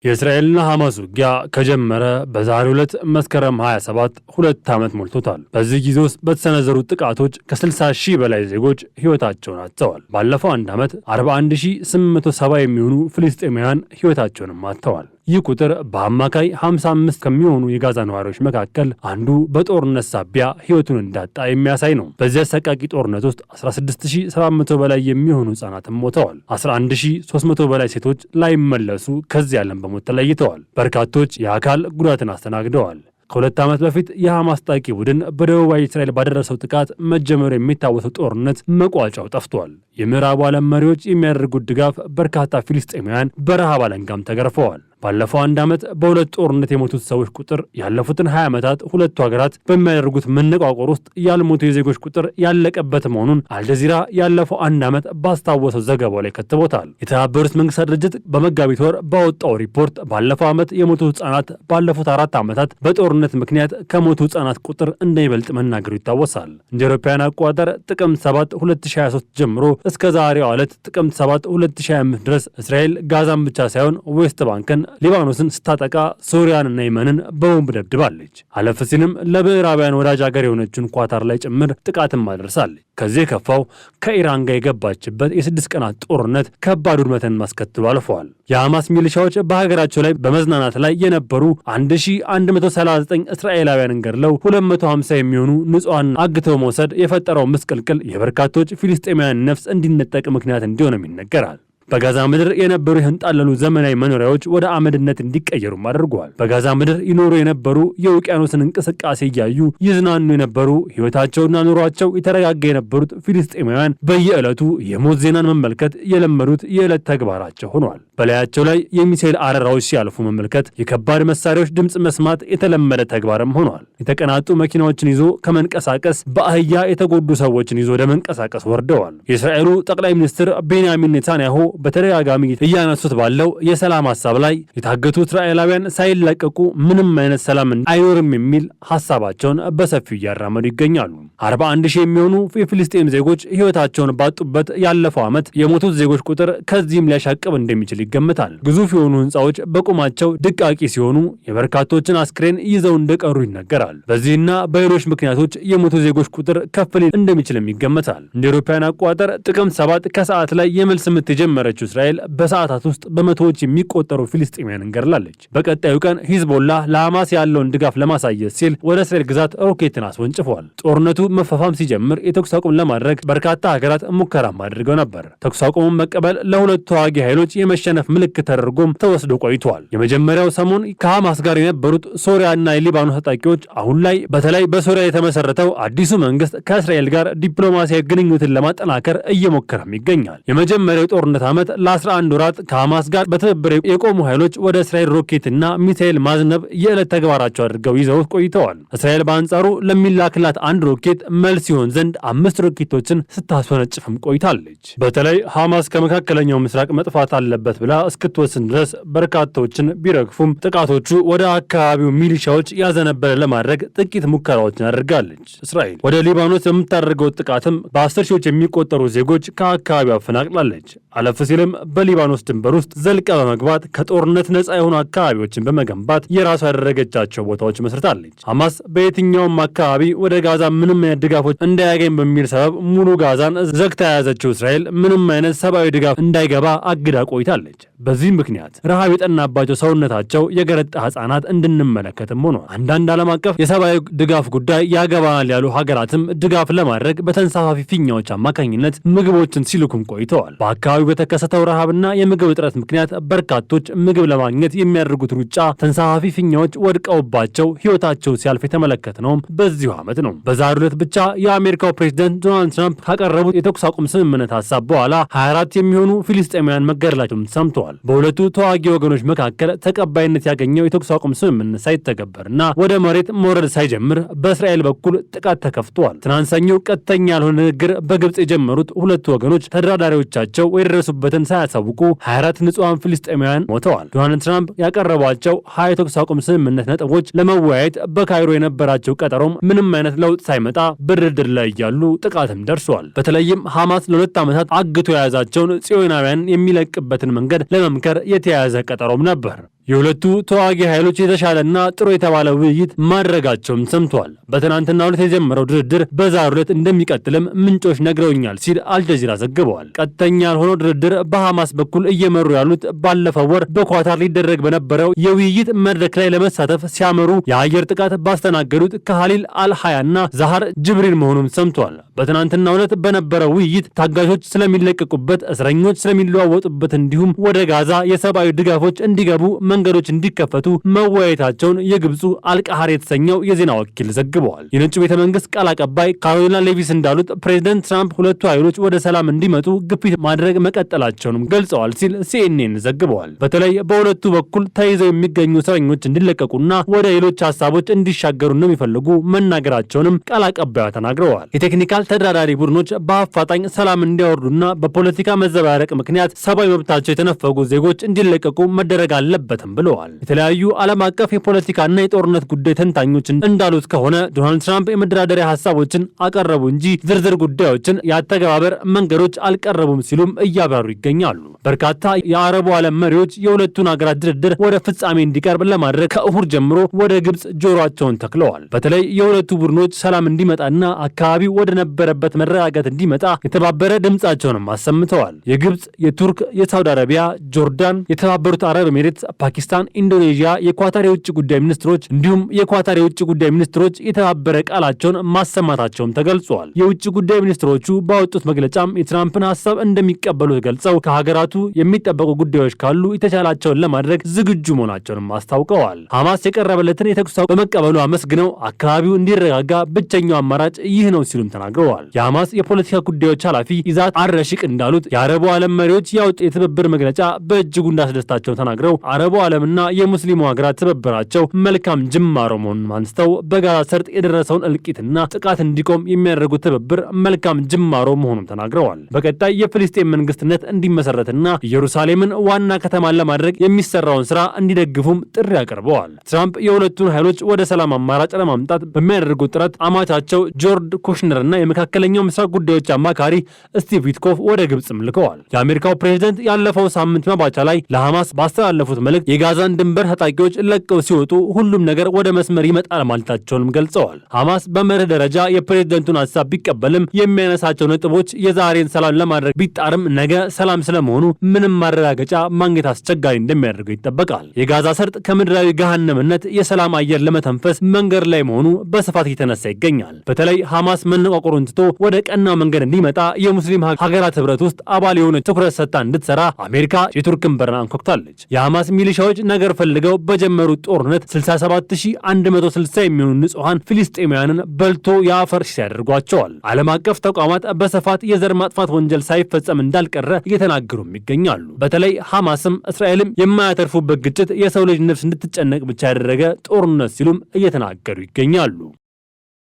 የእስራኤልና ሐማስ ውጊያ ከጀመረ በዛሬው ዕለት መስከረም 27 2 ዓመት ሞልቶታል። በዚህ ጊዜ ውስጥ በተሰነዘሩት ጥቃቶች ከ60 ሺህ በላይ ዜጎች ሕይወታቸውን አጥተዋል። ባለፈው አንድ ዓመት 41870 የሚሆኑ ፍልስጤማውያን ሕይወታቸውንም አጥተዋል። ይህ ቁጥር በአማካይ 55 ከሚሆኑ የጋዛ ነዋሪዎች መካከል አንዱ በጦርነት ሳቢያ ሕይወቱን እንዳጣ የሚያሳይ ነው። በዚህ አሰቃቂ ጦርነት ውስጥ 16700 በላይ የሚሆኑ ሕፃናትም ሞተዋል። 11300 በላይ ሴቶች ላይመለሱ ከዚህ ዓለም በሞት ተለይተዋል። በርካቶች የአካል ጉዳትን አስተናግደዋል። ከሁለት ዓመት በፊት የሐማስ ታጣቂ ቡድን በደቡባዊ እስራኤል ባደረሰው ጥቃት መጀመሩ የሚታወሰው ጦርነት መቋጫው ጠፍቷል። የምዕራቡ ዓለም መሪዎች የሚያደርጉት ድጋፍ በርካታ ፊልስጤማውያን በረሃብ አለንጋም ተገርፈዋል። ባለፈው አንድ ዓመት በሁለት ጦርነት የሞቱት ሰዎች ቁጥር ያለፉትን 20 ዓመታት ሁለቱ ሀገራት በሚያደርጉት መነቋቆር ውስጥ ያልሞቱ የዜጎች ቁጥር ያለቀበት መሆኑን አልጀዚራ ያለፈው አንድ ዓመት ባስታወሰው ዘገባው ላይ ከትቦታል። የተባበሩት መንግስታት ድርጅት በመጋቢት ወር ባወጣው ሪፖርት ባለፈው ዓመት የሞቱ ሕፃናት ባለፉት 4 ዓመታት በጦርነት ምክንያት ከሞቱ ሕፃናት ቁጥር እንደሚበልጥ መናገሩ ይታወሳል። እንደ አውሮፓውያን አቆጣጠር ጥቅምት 7 2023 ጀምሮ እስከ ዛሬው ዕለት ጥቅምት 7 2025 ድረስ እስራኤል ጋዛን ብቻ ሳይሆን ዌስት ባንክን፣ ሊባኖስን ስታጠቃ ሶሪያንና የመንን በቦምብ ደብድባለች። አለፍ ሲልም ለምዕራባውያን ወዳጅ ሀገር የሆነችውን ኳታር ላይ ጭምር ጥቃትን ማድረሳለች። ከዚህ የከፋው ከኢራን ጋር የገባችበት የ6 ቀናት ጦርነት ከባድ ውድመትን ማስከትሎ አልፈዋል። የሐማስ ሚሊሻዎች በሀገራቸው ላይ በመዝናናት ላይ የነበሩ 1139 እስራኤላውያንን ገድለው 250 የሚሆኑ ንጹሐን አግተው መውሰድ የፈጠረው ምስቅልቅል የበርካቶች ፊልስጤማውያን ነፍስ እንዲነጠቅ ምክንያት እንዲሆንም ይነገራል። በጋዛ ምድር የነበሩ የህንጣለሉ ዘመናዊ መኖሪያዎች ወደ አመድነት እንዲቀየሩም አድርገዋል። በጋዛ ምድር ይኖሩ የነበሩ የውቅያኖስን እንቅስቃሴ እያዩ ይዝናኑ የነበሩ ሕይወታቸውና ኑሯቸው የተረጋጋ የነበሩት ፊልስጤማውያን በየዕለቱ የሞት ዜናን መመልከት የለመዱት የዕለት ተግባራቸው ሆኗል። በላያቸው ላይ የሚሳኤል አረራዎች ሲያልፉ መመልከት፣ የከባድ መሳሪያዎች ድምፅ መስማት የተለመደ ተግባርም ሆኗል። የተቀናጡ መኪናዎችን ይዞ ከመንቀሳቀስ በአህያ የተጎዱ ሰዎችን ይዞ ወደ መንቀሳቀስ ወርደዋል። የእስራኤሉ ጠቅላይ ሚኒስትር ቤንያሚን ኔታንያሁ በተደጋጋሚ እያነሱት ባለው የሰላም ሐሳብ ላይ የታገቱ እስራኤላውያን ሳይለቀቁ ምንም አይነት ሰላም አይኖርም የሚል ሐሳባቸውን በሰፊው እያራመዱ ይገኛሉ። 41000 የሚሆኑ የፊልስጤም ዜጎች ሕይወታቸውን ባጡበት ያለፈው ዓመት የሞቱት ዜጎች ቁጥር ከዚህም ሊያሻቅብ እንደሚችል ይገመታል። ግዙፍ የሆኑ ሕንፃዎች በቁማቸው ድቃቂ ሲሆኑ የበርካቶችን አስክሬን ይዘው እንደቀሩ ይነገራል። በዚህና በሌሎች ምክንያቶች የሞቱ ዜጎች ቁጥር ከፍ ሊል እንደሚችልም ይገመታል። እንደ አውሮፓውያን አቆጣጠር ጥቅምት 7 ከሰዓት ላይ የመልስ ምት የጀመረችው እስራኤል በሰዓታት ውስጥ በመቶዎች የሚቆጠሩ ፊልስጤማውያንን ገድላለች። በቀጣዩ ቀን ሂዝቦላህ ለሐማስ ያለውን ድጋፍ ለማሳየት ሲል ወደ እስራኤል ግዛት ሮኬትን አስወንጭፏል። ጦርነቱ መፋፋም ሲጀምር የተኩስ አቁም ለማድረግ በርካታ ሀገራት ሙከራም አድርገው ነበር። ተኩስ አቁሙን መቀበል ለሁለቱ ተዋጊ ኃይሎች የመሸነፍ ምልክት ተደርጎም ተወስዶ ቆይቷል። የመጀመሪያው ሰሞን ከሐማስ ጋር የነበሩት ሶሪያና የሊባኖስ ታጣቂዎች አሁን ላይ በተለይ በሶሪያ የተመሰረተው አዲሱ መንግስት ከእስራኤል ጋር ዲፕሎማሲያዊ ግንኙነትን ለማጠናከር እየሞከረም ይገኛል። የመጀመሪያው ጦርነት ዓመት ለ11 ወራት ከሐማስ ጋር በትብብር የቆሙ ኃይሎች ወደ እስራኤል ሮኬትና ሚሳኤል ማዝነብ የዕለት ተግባራቸው አድርገው ይዘው ቆይተዋል። እስራኤል በአንጻሩ ለሚላክላት አንድ ሮኬት መልስ ሲሆን ዘንድ 5 ሮኬቶችን ስታስወነጭፍም ቆይታለች። በተለይ ሐማስ ከመካከለኛው ምስራቅ መጥፋት አለበት ብላ እስክትወስን ድረስ በርካታዎችን ቢረግፉም ጥቃቶቹ ወደ አካባቢው ሚሊሻዎች ያዘነበለ ለማድረግ ጥቂት ሙከራዎችን አድርጋለች። እስራኤል ወደ ሊባኖስ በምታደርገው ጥቃትም በ10 ሺዎች የሚቆጠሩ ዜጎች ከአካባቢው አፈናቅላለች። አለፍ ሲልም በሊባኖስ ድንበር ውስጥ ዘልቃ በመግባት ከጦርነት ነፃ የሆኑ አካባቢዎችን በመገንባት የራሷ ያደረገቻቸው ቦታዎች መስርታለች። ሐማስ በየትኛውም አካባቢ ወደ ጋዛ ምንም አይነት ድጋፎች እንዳያገኝ በሚል ሰበብ ሙሉ ጋዛን ዘግታ የያዘችው እስራኤል ምንም አይነት ሰብአዊ ድጋፍ እንዳይገባ አግዳ ቆይታለች። በዚህም ምክንያት ረሃብ የጠናባቸው ሰውነታቸው የገረጣ ሕፃናት እንድንመለከትም ሆኗል። አንዳንድ ዓለም አቀፍ የሰብአዊ ድጋፍ ጉዳይ ያገባናል ያሉ ሀገራትም ድጋፍ ለማድረግ በተንሳፋፊ ፊኛዎች አማካኝነት ምግቦችን ሲልኩም ቆይተዋል። በአካባቢው በተከሰተው ረሃብና የምግብ እጥረት ምክንያት በርካቶች ምግብ ለማግኘት የሚያደርጉት ሩጫ ተንሳፋፊ ፊኛዎች ወድቀውባቸው ሕይወታቸው ሲያልፍ የተመለከትነውም በዚሁ ዓመት ነው። በዛሬው ዕለት ብቻ የአሜሪካው ፕሬዝዳንት ዶናልድ ትራምፕ ካቀረቡት የተኩስ አቁም ስምምነት ሐሳብ በኋላ 24 የሚሆኑ ፊልስጤማውያን መገደላቸውም ሰምተዋል። በሁለቱ ተዋጊ ወገኖች መካከል ተቀባይነት ያገኘው የተኩስ አቁም ስምምነት ሳይተገበርና ወደ መሬት መውረድ ሳይጀምር በእስራኤል በኩል ጥቃት ተከፍቷል። ትናንት ሰኞ ቀጥተኛ ያልሆነ ንግግር በግብጽ የጀመሩት ሁለቱ ወገኖች ተደራዳሪዎቻቸው የደረሱበትን ሳያሳውቁ 24 ንጹሃን ፍልስጤማውያን ሞተዋል። ዶናልድ ትራምፕ ያቀረቧቸው 20 የተኩስ አቁም ስምምነት ነጥቦች ለመወያየት በካይሮ የነበራቸው ቀጠሮም ምንም አይነት ለውጥ ሳይመጣ በድርድር ላይ እያሉ ጥቃትም ደርሷል። በተለይም ሐማስ ለ2 ዓመታት አግቶ የያዛቸውን ጽዮናውያን የሚለቅበትን መንገድ ለመምከር የተያያዘ ቀጠሮም ነበር። የሁለቱ ተዋጊ ኃይሎች የተሻለና ጥሩ የተባለ ውይይት ማድረጋቸውም ሰምቷል። በትናንትናው ዕለት የጀመረው ድርድር በዛሬው ዕለት እንደሚቀጥልም ምንጮች ነግረውኛል ሲል አልጀዚራ ዘግበዋል። ቀጥተኛ ያልሆነው ድርድር በሐማስ በኩል እየመሩ ያሉት ባለፈው ወር በኳታር ሊደረግ በነበረው የውይይት መድረክ ላይ ለመሳተፍ ሲያመሩ የአየር ጥቃት ባስተናገዱት ከሃሊል አልሃያና ዛሃር ጅብሪል መሆኑም ሰምቷል። በትናንትናው ዕለት በነበረው ውይይት ታጋሾች ስለሚለቀቁበት፣ እስረኞች ስለሚለዋወጡበት እንዲሁም ወደ ጋዛ የሰብአዊ ድጋፎች እንዲገቡ መንገዶች እንዲከፈቱ መወያየታቸውን የግብፁ አልቃሃር የተሰኘው የዜና ወኪል ዘግበዋል። የነጩ ቤተ መንግስት ቃል አቀባይ ካሮሊና ሌቪስ እንዳሉት ፕሬዚደንት ትራምፕ ሁለቱ ኃይሎች ወደ ሰላም እንዲመጡ ግፊት ማድረግ መቀጠላቸውንም ገልጸዋል ሲል ሲኤንኤን ዘግበዋል። በተለይ በሁለቱ በኩል ተይዘው የሚገኙ እስረኞች እንዲለቀቁና ወደ ሌሎች ሀሳቦች እንዲሻገሩ እንደሚፈልጉ መናገራቸውንም ቃል አቀባዩ ተናግረዋል። የቴክኒካል ተደራዳሪ ቡድኖች በአፋጣኝ ሰላም እንዲያወርዱና በፖለቲካ መዘባረቅ ምክንያት ሰብአዊ መብታቸው የተነፈጉ ዜጎች እንዲለቀቁ መደረግ አለበትም ብለዋል። የተለያዩ ዓለም አቀፍ የፖለቲካና የጦርነት ጉዳይ ተንታኞች እንዳሉት ከሆነ ዶናልድ ትራምፕ የመደራደሪያ ሀሳቦችን አቀረቡ እንጂ ዝርዝር ጉዳዮችን የአተገባበር መንገዶች አልቀረቡም ሲሉም እያብራሩ ይገኛሉ። በርካታ የአረቡ ዓለም መሪዎች የሁለቱን ሀገራት ድርድር ወደ ፍጻሜ እንዲቀርብ ለማድረግ ከእሁድ ጀምሮ ወደ ግብፅ ጆሮአቸውን ተክለዋል። በተለይ የሁለቱ ቡድኖች ሰላም እንዲመጣና አካባቢው ወደ ነበረበት መረጋጋት እንዲመጣ የተባበረ ድምጻቸውንም አሰምተዋል። የግብፅ፣ የቱርክ፣ የሳውዲ አረቢያ፣ ጆርዳን፣ የተባበሩት አረብ ኤሚሬትስ፣ ፓኪስታን፣ ኢንዶኔዥያ የኳታር የውጭ ጉዳይ ሚኒስትሮች እንዲሁም የኳታር የውጭ ጉዳይ ሚኒስትሮች የተባበረ ቃላቸውን ማሰማታቸውም ተገልጿል። የውጭ ጉዳይ ሚኒስትሮቹ ባወጡት መግለጫም የትራምፕን ሀሳብ እንደሚቀበሉት ገልጸው ከሀገራቱ የሚጠበቁ ጉዳዮች ካሉ የተቻላቸውን ለማድረግ ዝግጁ መሆናቸውንም አስታውቀዋል። ሐማስ የቀረበለትን የተኩስ አቁም በመቀበሉ አመስግነው አካባቢው እንዲረጋጋ ብቸኛው አማራጭ ይህ ነው ሲሉም ተናግረዋል። የሐማስ የፖለቲካ ጉዳዮች ኃላፊ ኢዛት አልረሺቅ እንዳሉት የአረቡ ዓለም መሪዎች ያወጡ የትብብር መግለጫ በእጅጉ እንዳስደስታቸው ተናግረው አረቡ ዓለምና የሙስሊሙ ሀገራት ትብብራቸው መልካም ጅማሮ መሆኑን አንስተው በጋዛ ሰርጥ የደረሰውን እልቂትና ጥቃት እንዲቆም የሚያደርጉት ትብብር መልካም ጅማሮ መሆኑን ተናግረዋል። በቀጣይ የፍልስጤም መንግስትነት እንዲመሰረትና ኢየሩሳሌምን ዋና ከተማን ለማድረግ የሚሰራውን ስራ እንዲደግፉም ጥሪ አቅርበዋል። ትራምፕ የሁለቱን ኃይሎች ወደ ሰላም አማራጭ ለማምጣት በሚያደርጉት ጥረት አማቻቸው ጆርድ ኩሽነርና የመካከለኛው ምስራቅ ጉዳዮች አማካሪ ስቲቭ ዊትኮፍ ወደ ግብፅም ልከዋል። የአሜሪካው ፕሬዝደንት ያለፈው ሳምንት መባቻ ላይ ለሐማስ ባስተላለፉት መልእክት የጋዛን ድንበር ታጣቂዎች ለቀው ሲወጡ ሁሉም ነገር ወደ መስመር ይመጣል ማለታቸውንም ገልጸዋል። ሐማስ በመርህ ደረጃ የፕሬዝደንቱን ሀሳብ ቢቀበልም የሚያነሳቸው ነጥቦች የዛሬን ሰላም ለማድረግ ቢጣርም ነገ ሰላም ስለመሆኑ ምንም ማረጋገጫ ማግኘት አስቸጋሪ እንደሚያደርገው ይጠበቃል። የጋዛ ሰርጥ ከምድራዊ ገሃነምነት የሰላም አየር ለመተንፈስ መንገድ ላይ መሆኑ በስፋት እየተነሳ ይገኛል። በተለይ ሐማስ መነቋቆሩን ትቶ ወደ ቀናው መንገድ እንዲመጣ የሙስሊም ሀገራት ህብረት ውስጥ አባል የሆነች ትኩረት ሰጥታ እንድትሰራ አሜሪካ የቱርክን በር አንኳኩታለች። የሐማስ ሚሊሻዎች ነገር ፈልገው በጀመሩት ጦርነት 67160 የሚሆኑ ንጹሐን ፊልስጤማውያንን በልቶ የአፈር ሲያደርጓቸዋል። ዓለም አቀፍ ተቋማት በስፋት የዘር ማጥፋት ወንጀል ሳይፈጸም እንዳልቀረ እየተናገሩም ይገኛሉ። በተለይ ሐማስም እስራኤልም የማያተርፉበት ግጭት የሰው ልጅ ነፍስ እንድትጨነቅ ብቻ ያደረገ ጦርነት ሲሉም እየተናገሩ ይገኛሉ።